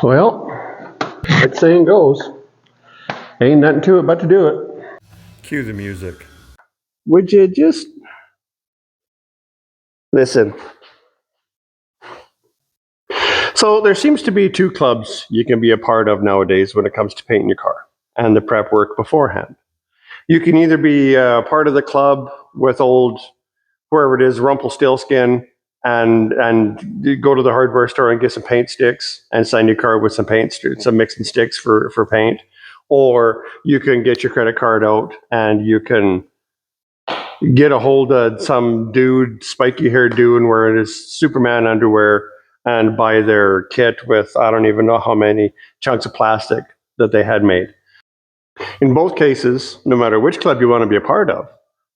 Well, like the saying goes, ain't nothing to it but to do it. Cue the music. Would you just listen? So there seems to be two clubs you can be a part of nowadays when it comes to painting your car and the prep work beforehand. You can either be part of the club with old, wherever it is, Rumpelstiltskin, and you go to the hardware store and get some paint sticks and sign your car with some some mixing sticks for paint. Or you can get your credit card out and you can get a hold of some dude, spiky haired dude, wearing his Superman underwear and buy their kit with I don't even know how many chunks of plastic that they had made. In both cases, no matter which club you want to be a part of,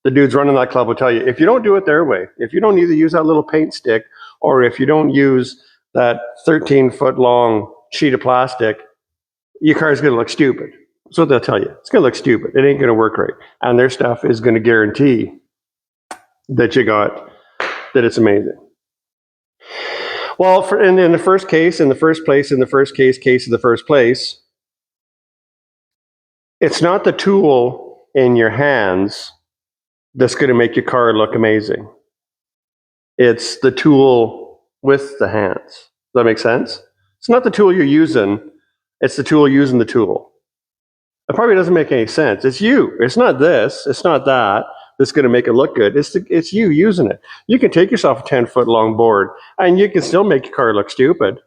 the dudes running that club will tell you if you don't do it their way, if you don't either use that little paint stick or if you don't use that 13-foot long sheet of plastic, your car's going to look stupid. That's what they'll tell you. It's going to look stupid. It ain't going to work right. And their stuff is going to guarantee that that it's amazing. Well, in the first case, in the first place, in the first case of the first place, it's not the tool in your hands that's going to make your car look amazing. It's the tool with the hands. Does that make sense? It's not the tool you're using. It's the tool using the tool. It probably doesn't make any sense. It's you. It's not this. It's not that that's going to make it look good. It's you using it. You can take yourself a 10-foot long board and you can still make your car look stupid.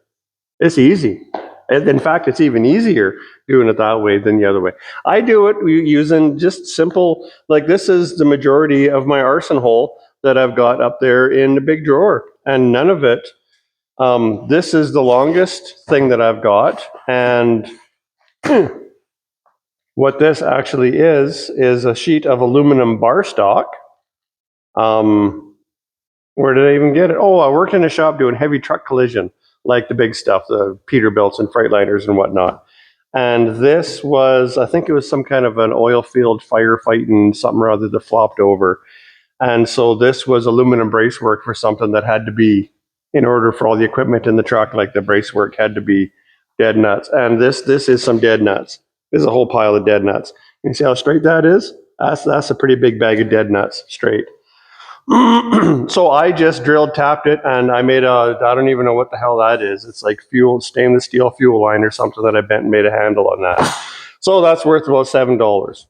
It's easy. In fact, it's even easier doing it that way than the other way. I do it using just simple, like this is the majority of my arson hole that I've got up there in the big drawer. And none of it, this is the longest thing that I've got. And what this actually is a sheet of aluminum bar stock. Where did I even get it? Oh, I worked in a shop doing heavy truck collision, like the big stuff, the Peterbilts and Freightliners and whatnot. And this was, I think it was some kind of an oil field firefighting something or other that flopped over. And so this was aluminum bracework for something that had to be, in order for all the equipment in the truck, like the bracework had to be dead nuts. And this is some dead nuts. This is a whole pile of dead nuts. You see how straight that is? That's a pretty big bag of dead nuts, straight. So I just tapped it, and I made I don't even know what the hell that is. It's like stainless steel fuel line or something that I bent and made a handle on that. So that's worth about $7.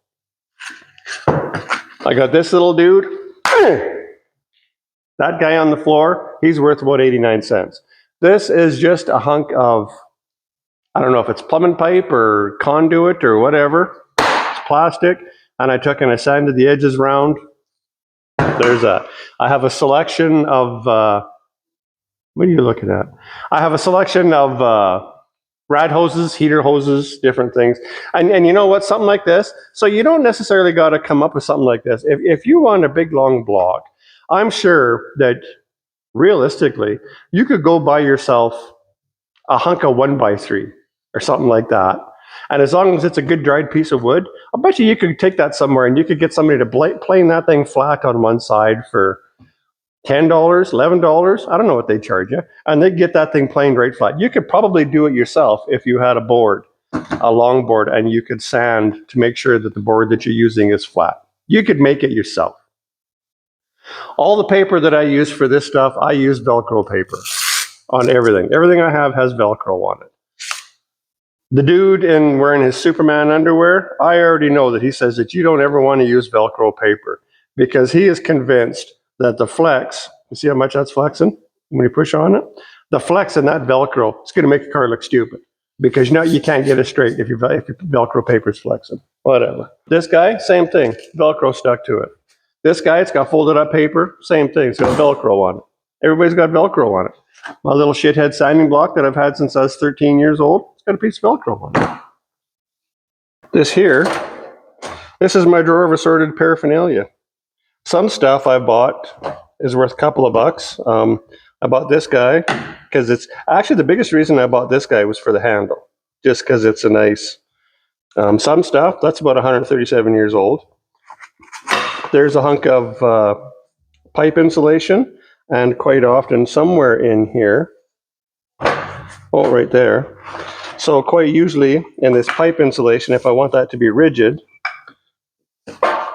I got this little dude. That guy on the floor, he's worth about 89 cents. This is just a hunk of, I don't know if it's plumbing pipe or conduit or whatever. It's plastic, and I took and I sanded the edges round. I have a selection of, what are you looking at? I have a selection of rad hoses, heater hoses, different things. And you know what, something like this, so you don't necessarily got to come up with something like this. If you want a big long block, I'm sure that realistically, you could go buy yourself a hunk of 1x3 or something like that. And as long as it's a good dried piece of wood, I bet you could take that somewhere and you could get somebody to plane that thing flat on one side for $10, $11. I don't know what they charge you. And they'd get that thing planed right flat. You could probably do it yourself if you had a board, a long board, and you could sand to make sure that the board that you're using is flat. You could make it yourself. All the paper that I use for this stuff, I use Velcro paper on everything. Everything I have has Velcro on it. The dude wearing his Superman underwear, I already know that he says that you don't ever want to use Velcro paper because he is convinced that the flex, you see how much that's flexing when you push on it? The flex in that Velcro is going to make your car look stupid because you can't get it straight if your Velcro paper is flexing. Whatever. This guy, same thing. Velcro stuck to it. This guy, it's got folded up paper, same thing. It's got Velcro on it. Everybody's got Velcro on it. My little shithead sanding block that I've had since I was 13 years old, it's got a piece of Velcro on it. This is my drawer of assorted paraphernalia. Some stuff I bought is worth a couple of bucks. I bought this guy because it's actually the biggest reason I bought this guy was for the handle, just because it's a nice. Some stuff that's about 137 years old. There's a hunk of pipe insulation, and quite often somewhere in here, oh, right there, So quite usually in this pipe insulation, if I want that to be rigid, I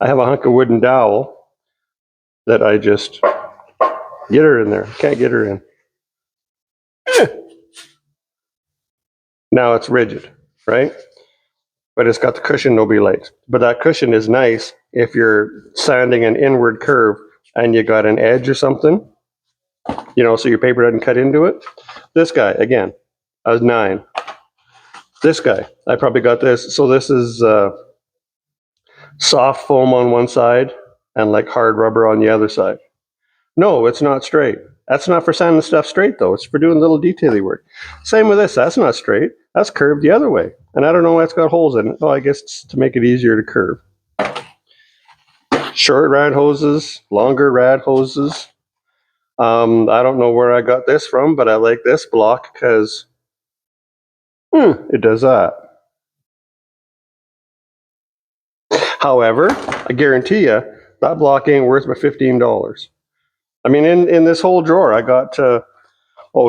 have a hunk of wooden dowel that I just get her in there. Can't get her in. Now it's rigid, right? But it's got the cushion nobody likes. But that cushion is nice if you're sanding an inward curve and you got an edge or something, so your paper doesn't cut into it. This guy, again, I was 9. This guy, I probably got this. So this is soft foam on one side and like hard rubber on the other side. No, it's not straight. That's not for sanding stuff straight, though. It's for doing little detaily work. Same with this. That's not straight. That's curved the other way. And I don't know why it's got holes in it. Well, I guess it's to make it easier to curve. Short rad hoses, longer rad hoses. I don't know where I got this from, but I like this block because it does that. However, I guarantee you, that block ain't worth my $15. I mean, in this whole drawer, I got,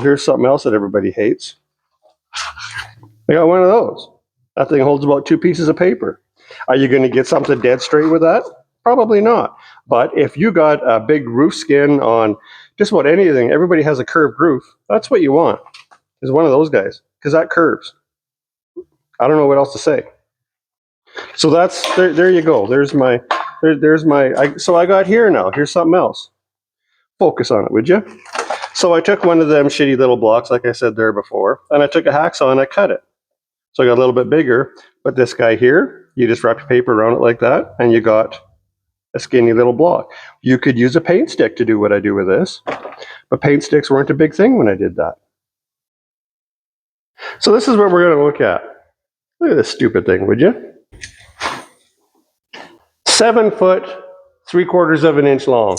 here's something else that everybody hates. I got one of those. That thing holds about 2 pieces of paper. Are you going to get something dead straight with that? Probably not. But if you got a big roof skin on just about anything, everybody has a curved roof. That's what you want, is one of those guys, because that curves. I don't know what else to say. So that's, there you go. There's my, so I got here now. Here's something else. Focus on it, would you? So I took one of them shitty little blocks, like I said there before, and I took a hacksaw and I cut it. So I got a little bit bigger, but this guy here, you just wrap your paper around it like that, and you got a skinny little block. You could use a paint stick to do what I do with this, but paint sticks weren't a big thing when I did that. So this is what we're going to look at. Look at this stupid thing, would you? 7 foot, 3/4 of an inch long,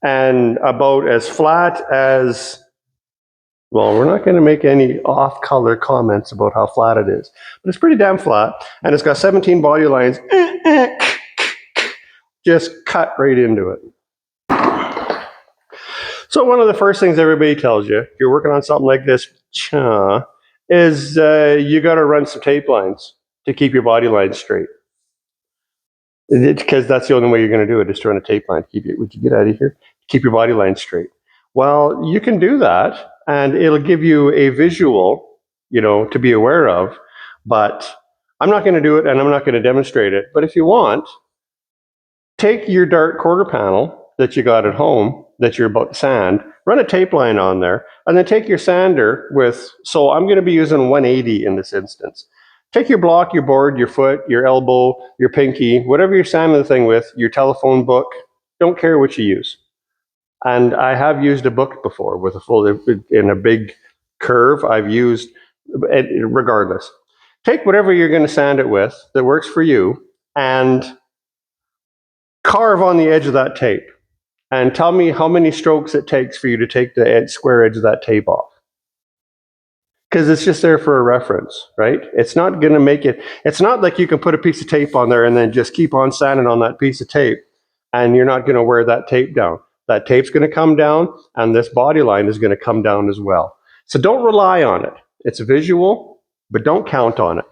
and about as flat as, well, we're not going to make any off-color comments about how flat it is, but it's pretty damn flat, and it's got 17 body lines, just cut right into it. So one of the first things everybody tells you, if you're working on something like this, is you got to run some tape lines to keep your body lines straight. Because that's the only way you're going to do it, is to run a tape line. Would you get out of here? Keep your body line straight. Well, you can do that, and it'll give you a visual, to be aware of, but I'm not going to do it, and I'm not going to demonstrate it. But if you want, take your dart quarter panel that you got at home, that you're about to sand, run a tape line on there, and then take your sander so I'm going to be using 180 in this instance. Take your block, your board, your foot, your elbow, your pinky, whatever you're sanding the thing with, your telephone book, don't care what you use. And I have used a book before with in a big curve. I've used, regardless. Take whatever you're going to sand it with that works for you and carve on the edge of that tape. And tell me how many strokes it takes for you to take the square edge of that tape off. Because it's just there for a reference, right? It's not going to make it, it's not like you can put a piece of tape on there and then just keep on sanding on that piece of tape and you're not going to wear that tape down. That tape's going to come down and this body line is going to come down as well. So don't rely on it. It's visual, but don't count on it.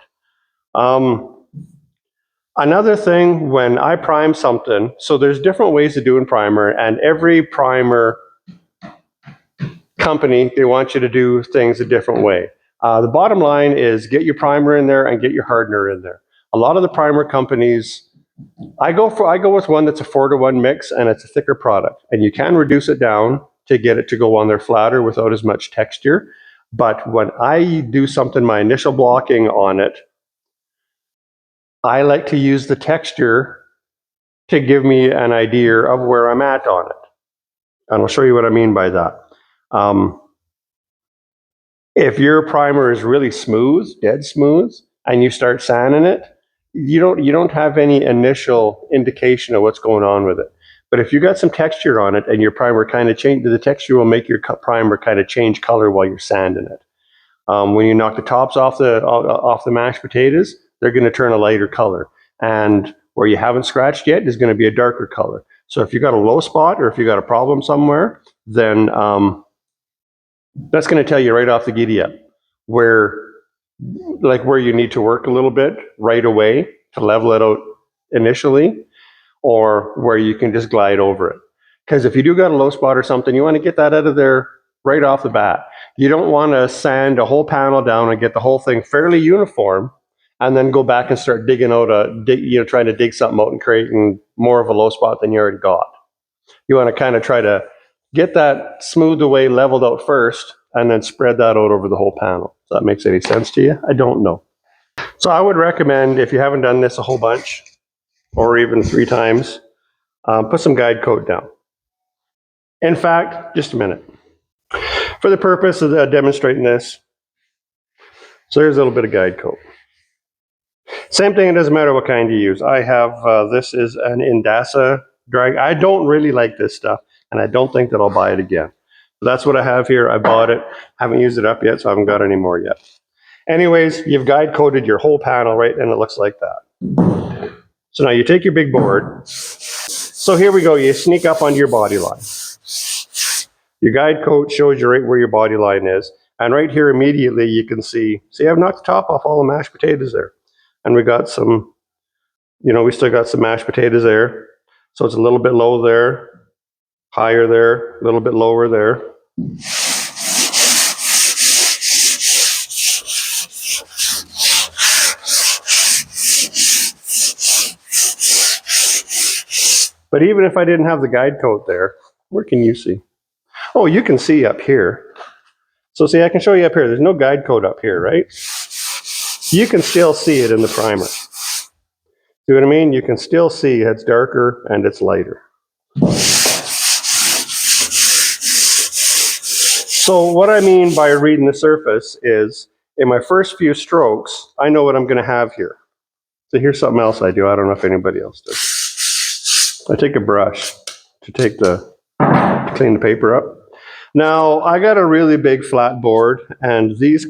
Another thing, when I prime something, so there's different ways of doing primer, and every primer company, they want you to do things a different way. The bottom line is get your primer in there and get your hardener in there. A lot of the primer companies, I go with one that's a 4-to-1 mix, and it's a thicker product, and you can reduce it down to get it to go on there flatter without as much texture. But when I do something, my initial blocking on it, I like to use the texture to give me an idea of where I'm at on it. And I'll show you what I mean by that. If your primer is really smooth, dead smooth, and you start sanding it, you don't have any initial indication of what's going on with it. But if you got some texture on it and your primer kind of change, the texture will make your primer kind of change color while you're sanding it. When you knock the tops off the mashed potatoes, they're going to turn a lighter color. And where you haven't scratched yet is going to be a darker color. So if you got a low spot or if you got a problem somewhere, then That's going to tell you right off the giddy up where you need to work a little bit right away to level it out initially, or where you can just glide over it. Because if you do got a low spot or something, you want to get that out of there right off the bat. You don't want to sand a whole panel down and get the whole thing fairly uniform, and then go back and start digging out trying to dig something out and creating more of a low spot than you already got. You want to kind of try to get that smoothed away, leveled out first, and then spread that out over the whole panel. If that makes any sense to you? I don't know. So I would recommend, if you haven't done this a whole bunch, or even 3 times, put some guide coat down. In fact, just a minute. For the purpose of demonstrating this, so here's a little bit of guide coat. Same thing, it doesn't matter what kind you use. I have, this is an Indasa drag. I don't really like this stuff, and I don't think that I'll buy it again. So that's what I have here. I bought it, haven't used it up yet, so I haven't got any more yet. Anyways, you've guide coated your whole panel, right? And it looks like that. So now you take your big board. So here we go, you sneak up onto your body line. Your guide coat shows you right where your body line is. And right here immediately you can see I've knocked the top off all the mashed potatoes there. And we got some, we still got some mashed potatoes there. So it's a little bit low there, higher there, a little bit lower there. But even if I didn't have the guide coat there, where can you see? Oh, you can see up here. So see, I can show you up here. There's no guide coat up here, right? You can still see it in the primer. See what I mean? You can still see it's darker and it's lighter. So what I mean by reading the surface is, in my first few strokes, I know what I'm going to have here. So here's something else I do. I don't know if anybody else does. I take a brush to clean the paper up. Now, I got a really big flat board, and these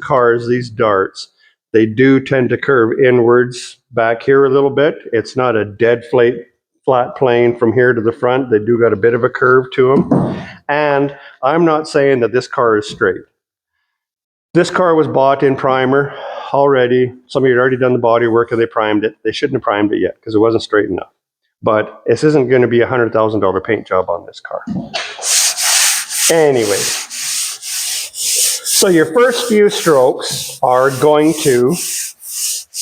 darts, they do tend to curve inwards back here a little bit. It's not a dead flat plane from here to the front. They do got a bit of a curve to them. And I'm not saying that this car is straight. This car was bought in primer already. Somebody had already done the body work and they primed it. They shouldn't have primed it yet because it wasn't straight enough. But this isn't going to be a $100,000 paint job on this car. Anyway, so your first few strokes are going to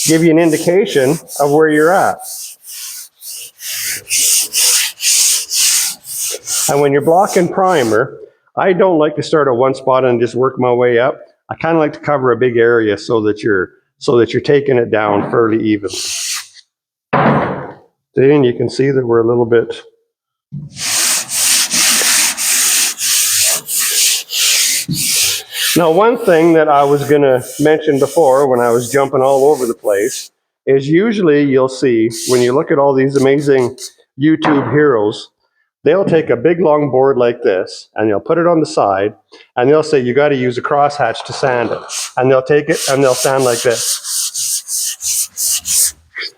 give you an indication of where you're at. And when you're blocking primer, I don't like to start at one spot and just work my way up. I kind of like to cover a big area so that you're taking it down fairly evenly. Then you can see that we're a little bit. Now, one thing that I was going to mention before when I was jumping all over the place is usually you'll see, when you look at all these amazing YouTube heroes, they'll take a big long board like this and they'll put it on the side and they'll say, you got to use a crosshatch to sand it. And they'll take it and they'll sand like this.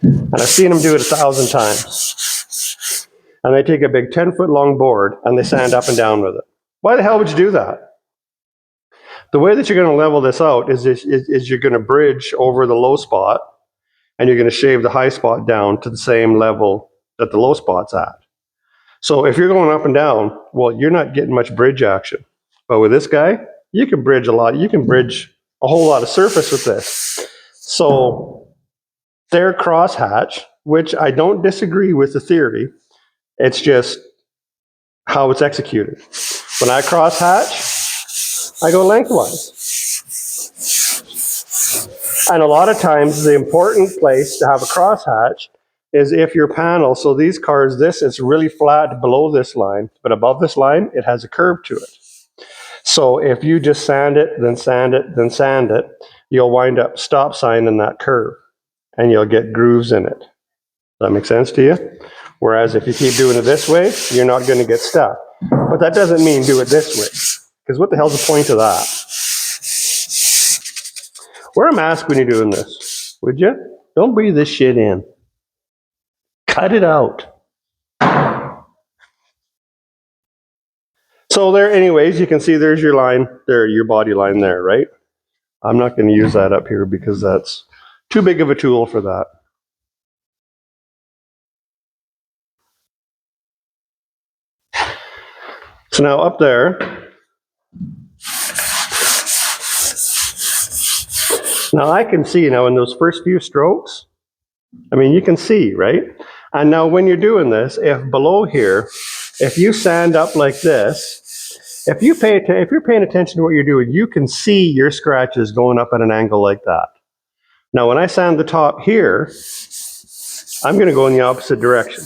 And I've seen them do it 1,000 times. And they take a big 10-foot long board and they sand up and down with it. Why the hell would you do that? The way that you're going to level this out is you're going to bridge over the low spot and you're going to shave the high spot down to the same level that the low spot's at. So if you're going up and down, well, you're not getting much bridge action. But with this guy, you can bridge a lot. You can bridge a whole lot of surface with this. So their crosshatch, which I don't disagree with the theory, it's just how it's executed. When I crosshatch, I go lengthwise. And a lot of times the important place to have a crosshatch is if your panel, so these cars, this is really flat below this line, but above this line, it has a curve to it. So if you just sand it, then sand it, then sand it, you'll wind up stop signing that curve and you'll get grooves in it. Does that make sense to you? Whereas if you keep doing it this way, you're not going to get stuck. But that doesn't mean do it this way, because what the hell's the point of that? Wear a mask when you're doing this, would you? Don't breathe this shit in. Cut it out. So there, anyways, you can see there's your line there, your body line there, right? I'm not going to use that up here because that's too big of a tool for that. So now up there, now I can see now in those first few strokes, I mean, you can see, right? And now when you're doing this, if below here, if you sand up like this, if you're paying attention to what you're doing, you can see your scratches going up at an angle like that. Now, when I sand the top here, I'm going to go in the opposite direction.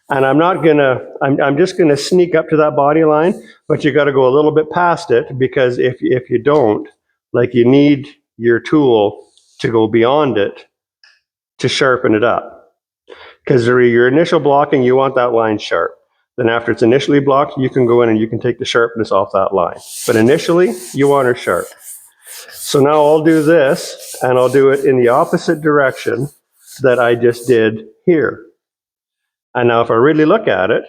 And I'm just going to sneak up to that body line, but you got to go a little bit past it because if you don't, like you need your tool to go beyond it to sharpen it up. Because your initial blocking, you want that line sharp. Then after it's initially blocked, you can go in and you can take the sharpness off that line. But initially, you want her sharp. So now I'll do this, and I'll do it in the opposite direction that I just did here. And now if I really look at it,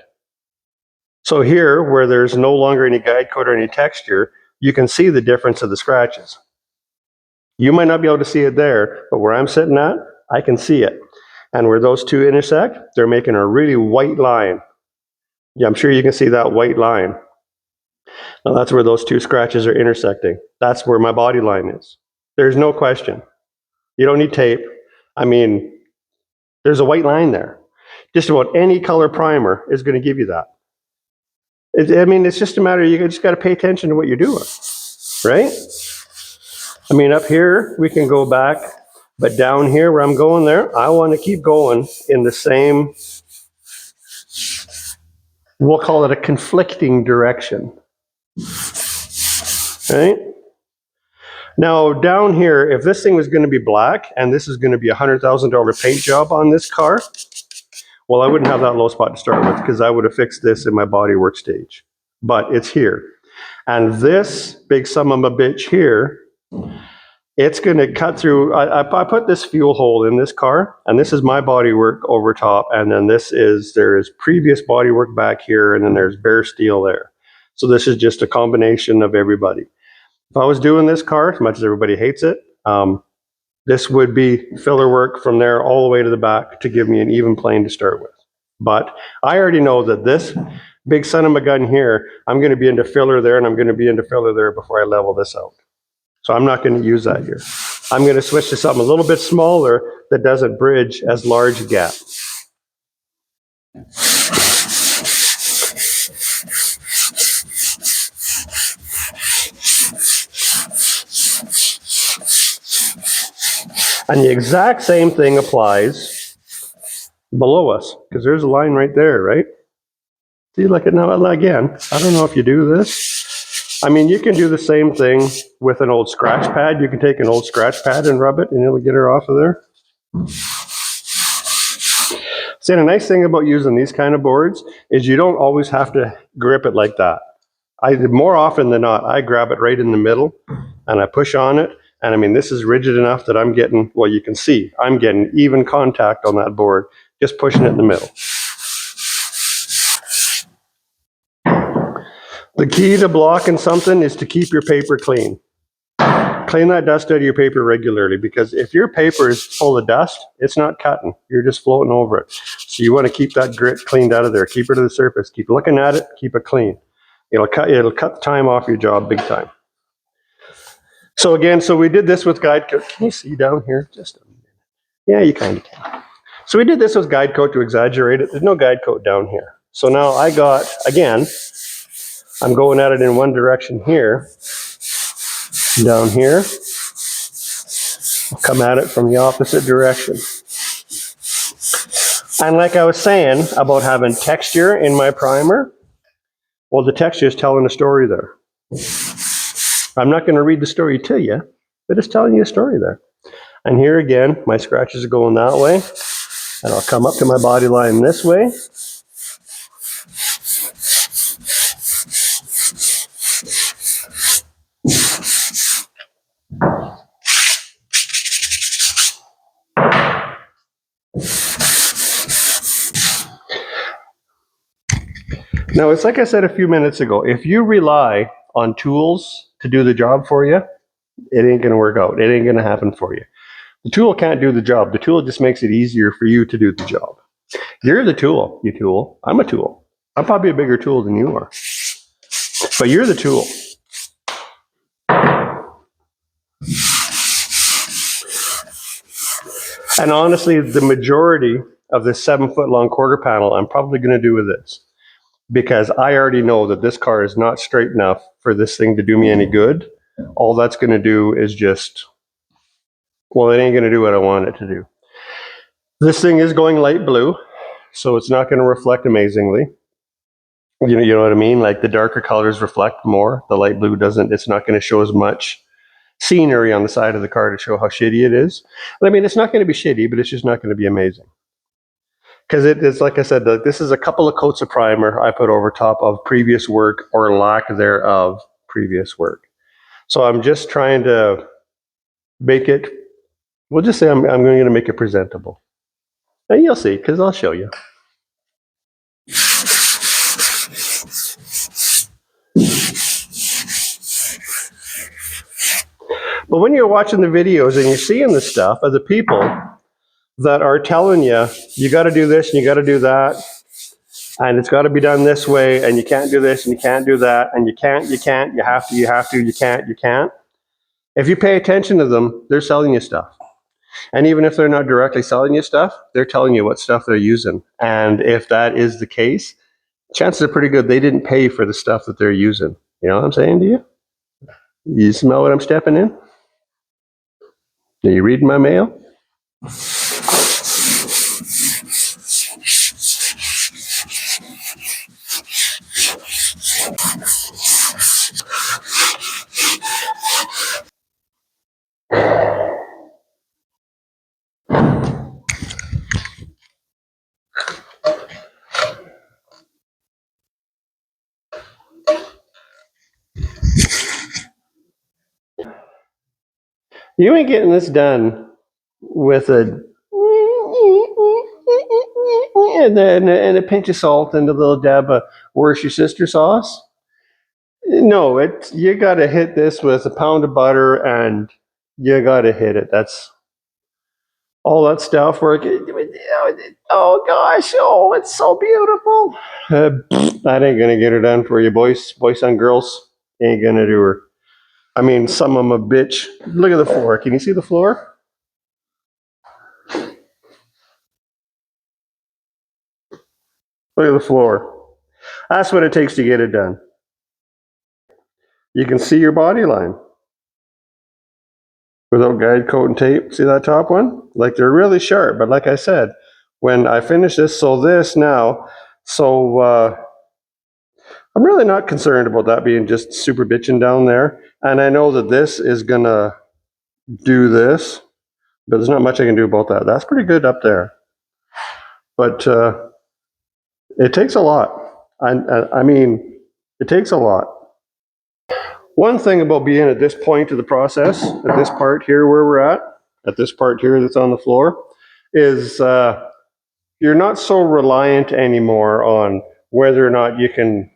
so here, where there's no longer any guide code or any texture, you can see the difference of the scratches. You might not be able to see it there, but where I'm sitting at, I can see it. And where those two intersect, they're making a really white line. Yeah, I'm sure you can see that white line. Now that's where those two scratches are intersecting. That's where my body line is. There's no question. You don't need tape. I mean, there's a white line there. Just about any color primer is going to give you that. I mean, it's just a matter, you just got to pay attention to what you're doing, right? I mean, up here, we can go back, but down here where I'm going there, I want to keep going in the same, we'll call it a conflicting direction, right? Now, down here, if this thing was going to be black, and this is going to be a $100,000 paint job on this car, well, I wouldn't have that low spot to start with because I would have fixed this in my bodywork stage. But it's here. And this big son of a bitch here, it's going to cut through. I put this fuel hole in this car, and this is my bodywork over top, and then there's previous bodywork back here, and then there's bare steel there. So this is just a combination of everybody. If I was doing this car, as much as everybody hates it, this would be filler work from there all the way to the back to give me an even plane to start with. But I already know that this big son of a gun here, I'm going to be into filler there, and I'm going to be into filler there before I level this out. So I'm not going to use that here. I'm going to switch to something a little bit smaller that doesn't bridge as large a gap. And the exact same thing applies below us, because there's a line right there, right? See, look at now again. I don't know if you do this. I mean, you can do the same thing with an old scratch pad. You can take an old scratch pad and rub it, and it'll get her off of there. See, the nice thing about using these kind of boards is you don't always have to grip it like that. More often than not, I grab it right in the middle, and I push on it. And I mean, this is rigid enough that I'm getting, well, you can see, I'm getting even contact on that board, just pushing it in the middle. The key to blocking something is to keep your paper clean. Clean that dust out of your paper regularly, because if your paper is full of dust, it's not cutting. You're just floating over it. So you want to keep that grit cleaned out of there. Keep it to the surface. Keep looking at it. Keep it clean. It'll cut the time off your job big time. So again, so we did this with guide coat. Can you see down here? Just a minute. Yeah, you kind of can. So we did this with guide coat to exaggerate it. There's no guide coat down here. So now I got, again, I'm going at it in one direction here. Down here. I'll come at it from the opposite direction. And like I was saying about having texture in my primer, well, the texture is telling a story there. I'm not going to read the story to you, but it's telling you a story there. And here again, my scratches are going that way. And I'll come up to my body line this way. Now, it's like I said a few minutes ago, if you rely on tools to do the job for you, it ain't going to work out. It ain't going to happen for you. The tool can't do the job. The tool just makes it easier for you to do the job. You're the tool, you tool. I'm a tool. I'm probably a bigger tool than you are. But you're the tool. And honestly, the majority of this 7-foot long quarter panel, I'm probably going to do with this. Because I already know that this car is not straight enough for this thing to do me any good. All that's going to do is just, well, it ain't going to do what I want it to do. This thing is going light blue, so it's not going to reflect amazingly. You know what I mean? Like the darker colors reflect more. The light blue doesn't. It's not going to show as much scenery on the side of the car to show how shitty it is. I mean, it's not going to be shitty, but it's just not going to be amazing. Because it is, like I said, this is a couple of coats of primer I put over top of previous work or lack thereof previous work. So I'm just trying to make it, we'll just say I'm going to make it presentable. And you'll see, because I'll show you. But when you're watching the videos and you're seeing the stuff of the people that are telling you, you got to do this and you got to do that, and it's got to be done this way, and you can't do this and you can't do that, and you can't, you have to, you can't, you can't. If you pay attention to them, they're selling you stuff. And even if they're not directly selling you stuff, they're telling you what stuff they're using. And if that is the case, chances are pretty good they didn't pay for the stuff that they're using. You know what I'm saying to you? You smell what I'm stepping in? Are you reading my mail? You ain't getting this done with a and a pinch of salt and a little dab of where's your sister sauce. No, you got to hit this with a pound of butter and you got to hit it. That's all that stuff where oh gosh, oh, it's so beautiful. That ain't gonna get her done for you, boys and girls. Ain't gonna do her. I mean, some of them a bitch. Look at the floor. Can you see the floor? Look at the floor. That's what it takes to get it done. You can see your body line without guide, coat, and tape. See that top one? Like they're really sharp. But like I said, when I finish this, so I'm really not concerned about that being just super bitching down there. And I know that this is gonna do this, but there's not much I can do about that. That's pretty good up there. But it takes a lot. I mean, it takes a lot. One thing about being at this point of the process, at this part here where we're at this part here that's on the floor, is you're not so reliant anymore on whether or not you can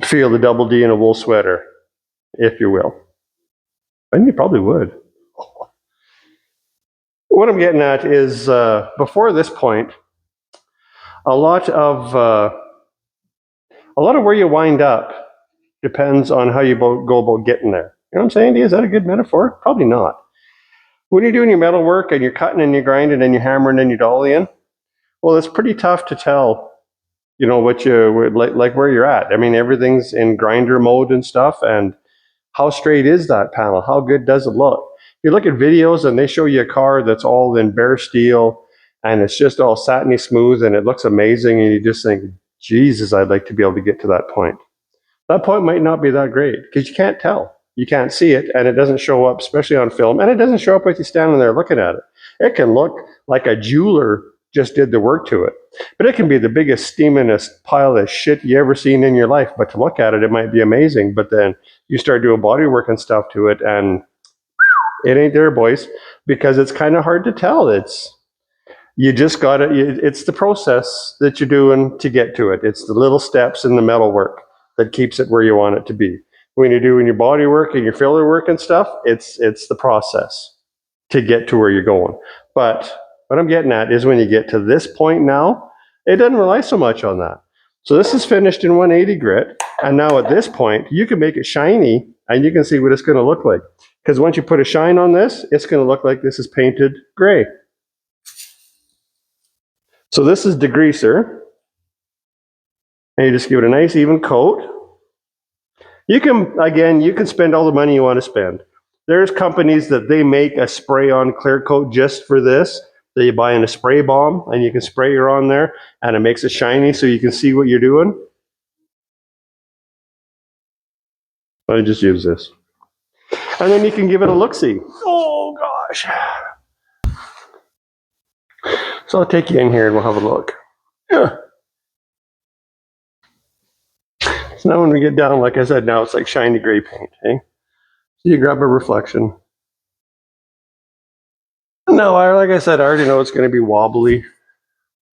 feel the double D in a wool sweater, if you will. And you probably would. What I'm getting at is before this point, a lot of where you wind up depends on how you go about getting there. You know what I'm saying? Is that a good metaphor? Probably not. When you're doing your metal work and you're cutting and you're grinding and you're hammering and you're dollying, well, it's pretty tough to tell, you know, what you like where you're at. I mean, everything's in grinder mode and stuff. And how straight is that panel? How good does it look? You look at videos and they show you a car that's all in bare steel and it's just all satiny smooth and it looks amazing. And you just think, Jesus, I'd like to be able to get to that point. That point might not be that great because you can't tell. You can't see it and it doesn't show up, especially on film. And it doesn't show up with you standing there looking at it. It can look like a jeweler just did the work to it. But it can be the biggest, steamingest pile of shit you ever seen in your life. But to look at it, it might be amazing. But then you start doing body work and stuff to it and it ain't there, boys, because it's kind of hard to tell. You just got to, it's the process that you're doing to get to it. It's the little steps in the metal work that keeps it where you want it to be. When you're doing your body work and your filler work and stuff, it's the process to get to where you're going. But what I'm getting at is when you get to this point now, it doesn't rely so much on that. So this is finished in 180 grit, and now at this point, you can make it shiny, and you can see what it's going to look like. Because once you put a shine on this, it's going to look like this is painted gray. So this is degreaser, and you just give it a nice even coat. You can spend all the money you want to spend. There's companies that they make a spray-on clear coat just for this, that you buy in a spray bomb, and you can spray your on there, and it makes it shiny so you can see what you're doing. I just use this. And then you can give it a look-see. Oh, gosh. So I'll take you in here and we'll have a look. Yeah. So now when we get down, like I said, now it's like shiny gray paint, eh? So you grab a reflection. No, like I said, I already know it's going to be wobbly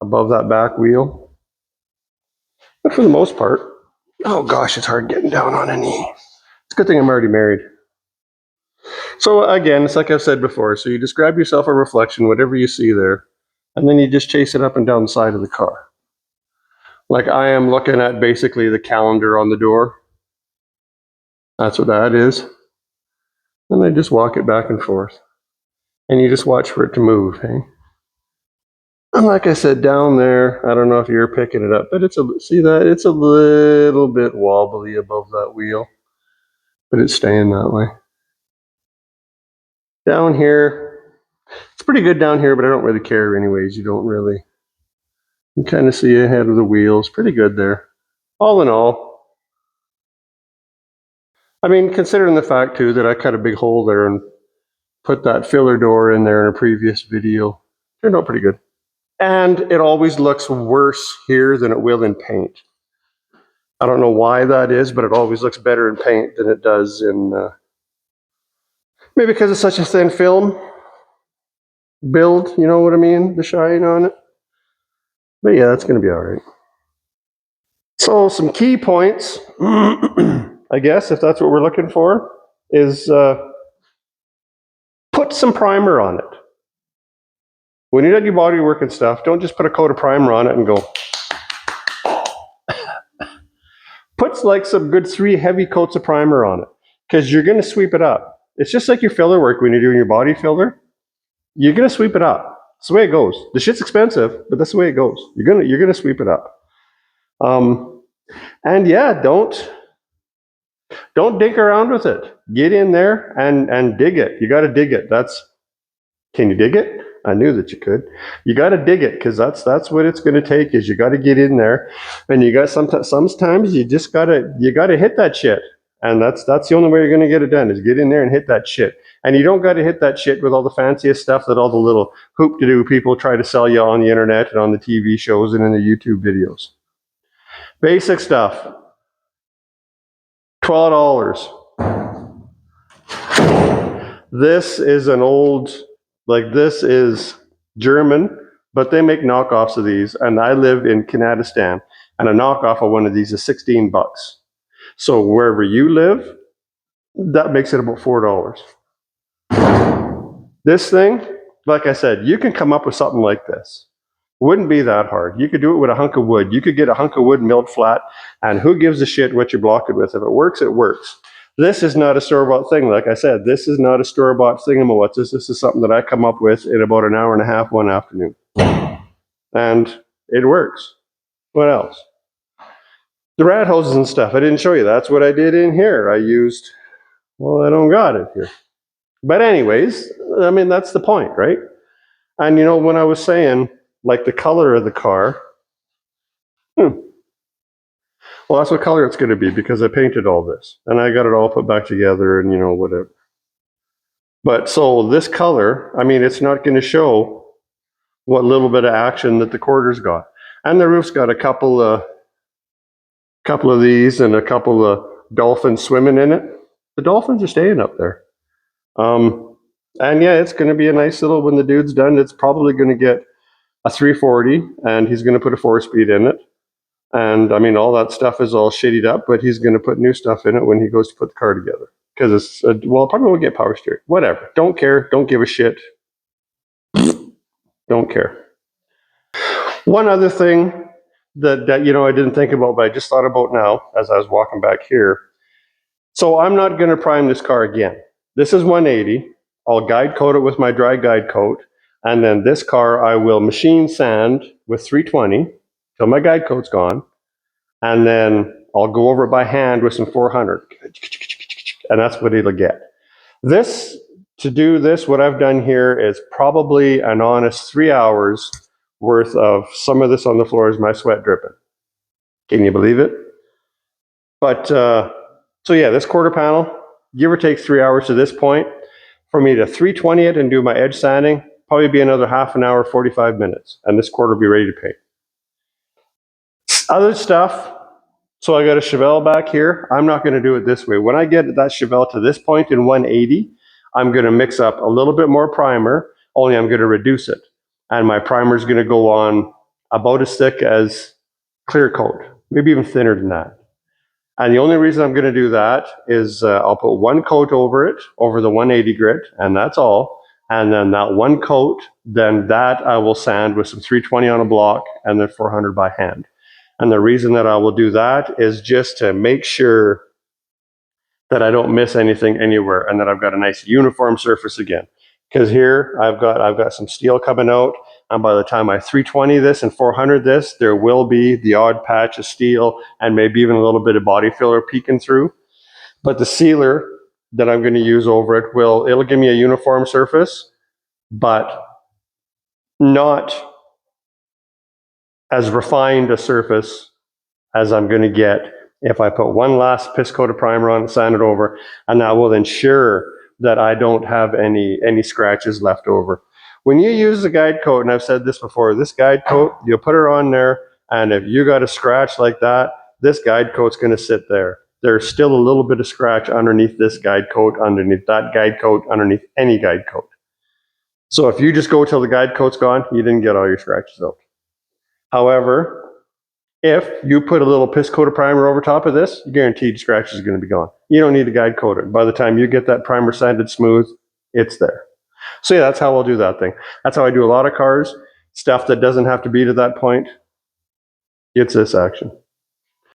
above that back wheel. But for the most part, oh gosh, it's hard getting down on a knee. It's a good thing I'm already married. So again, it's like I've said before, so you just grab yourself a reflection, whatever you see there, and then you just chase it up and down the side of the car. Like I am looking at basically the calendar on the door. That's what that is. And I just walk it back and forth. And you just watch for it to move, hey? And like I said, down there, I don't know if you're picking it up, but see that? It's a little bit wobbly above that wheel, but it's staying that way. Down here, it's pretty good down here, but I don't really care anyways. You kind of see ahead of the wheels. Pretty good there. All in all, I mean, considering the fact too that I cut a big hole there and put that filler door in there in a previous video, turned out pretty good. And it always looks worse here than it will in paint. I don't know why that is, but it always looks better in paint than it does in, maybe because it's such a thin film build, you know what I mean? The shine on it. But yeah, that's going to be all right. So some key points, I guess, if that's what we're looking for, is put some primer on it. When you're done your body work and stuff, don't just put a coat of primer on it and go. Put like some good 3 heavy coats of primer on it, because you're going to sweep it up. It's just like your filler work when you're doing your body filler. You're going to sweep it up. That's the way it goes. The shit's expensive, but that's the way it goes. You're gonna sweep it up. And yeah, don't dink around with it. Get in there and dig it. You got to dig it. Can you dig it? I knew that you could. You got to dig it, because that's what it's going to take. Is you got to get in there, and you got sometimes you just got to hit that shit, and that's the only way you're going to get it done, is get in there and hit that shit. And you don't got to hit that shit with all the fanciest stuff that all the little hoop-to-do people try to sell you on the internet and on the TV shows and in the YouTube videos. Basic stuff. $12. This is an old, like this is German, but they make knockoffs of these, and I live in Kanadistan, and a knockoff of one of these is $16. So wherever you live, that makes it about $4. This thing, like I said, you can come up with something like this. Wouldn't be that hard. You could do it with a hunk of wood. You could get a hunk of wood milled flat, and who gives a shit what you block it with? If it works, it works. This is not a store-bought thing. Like I said, this is not a store-bought thingamawatts. This is something that I come up with in about an hour and a half one afternoon. And it works. What else? The rat hoses and stuff. I didn't show you. That's what I did in here. I used, well, I don't got it here. But anyways, I mean, that's the point, right? And you know, when I was saying, like the color of the car, well, that's what color it's going to be, because I painted all this. And I got it all put back together and, you know, whatever. But so this color, I mean, it's not going to show what little bit of action that the quarters got. And the roof's got a couple of these and a couple of dolphins swimming in it. The dolphins are staying up there. And yeah, it's going to be a nice little, when the dude's done, it's probably going to get a 340, and he's going to put a 4-speed in it. And I mean, all that stuff is all shittied up, but he's going to put new stuff in it when he goes to put the car together. Because it's, well, probably won't get power steering. Whatever. Don't care. Don't give a shit. Don't care. One other thing that I didn't think about, but I just thought about now as I was walking back here. So I'm not going to prime this car again. This is 180. I'll guide coat it with my dry guide coat. And then this car I will machine sand with 320 till my guide coat's gone. And then I'll go over it by hand with some 400. And that's what it'll get. To do this, what I've done here is probably an honest 3 hours worth of some of this on the floor is my sweat dripping. Can you believe it? But, so yeah, this quarter panel, give or take 3 hours to this point. For me to 320 it and do my edge sanding, probably be another half an hour, 45 minutes. And this quarter will be ready to paint. Other stuff, so I got a Chevelle back here. I'm not going to do it this way. When I get that Chevelle to this point in 180, I'm going to mix up a little bit more primer, only I'm going to reduce it. And my primer is going to go on about as thick as clear coat, maybe even thinner than that. And the only reason I'm going to do that is I'll put one coat over it, over the 180 grit, and that's all. And then that one coat, then that I will sand with some 320 on a block and then 400 by hand. And the reason that I will do that is just to make sure that I don't miss anything anywhere and that I've got a nice uniform surface again. Because here I've got some steel coming out, and by the time I 320 this and 400 this, there will be the odd patch of steel and maybe even a little bit of body filler peeking through. But the sealer that I'm going to use over it it'll give me a uniform surface, but not as refined a surface as I'm going to get if I put one last piss coat of primer on it, sand it over, and that will ensure that I don't have any scratches left over. When you use the guide coat, and I've said this before, this guide coat, you'll put it on there, and if you got a scratch like that, this guide coat's going to sit there. There's still a little bit of scratch underneath this guide coat, underneath that guide coat, underneath any guide coat. So if you just go till the guide coat's gone, you didn't get all your scratches out. However, if you put a little piss coat of primer over top of this, guaranteed scratches are going to be gone. You don't need to guide coat it. By the time you get that primer sanded smooth, it's there. So yeah, that's how I'll do that thing. That's how I do a lot of cars. Stuff that doesn't have to be to that point gets this action.